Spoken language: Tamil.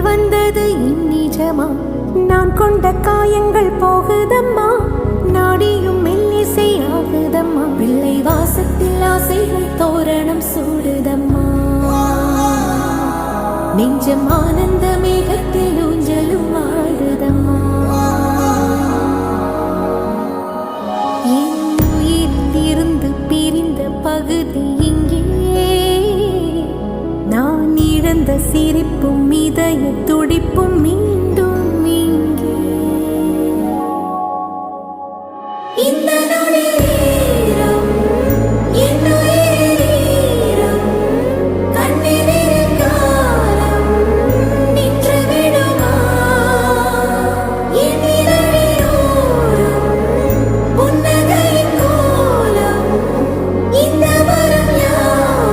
வந்தது இந்நிஜமா? நான் கொண்ட காயங்கள் போகுதம்மா, நாடியும் மெல்லிசை ஆகுதம்மா. பிள்ளை வாசத்தில் ஆசைகள் தோரணம் சூடுதம்மா. நெஞ்சம் ஆனந்த மேகத்தில் ஊஞ்சலும் ஆடுதம்மா. என் உயிரிலிருந்து பிரிந்த பகுதி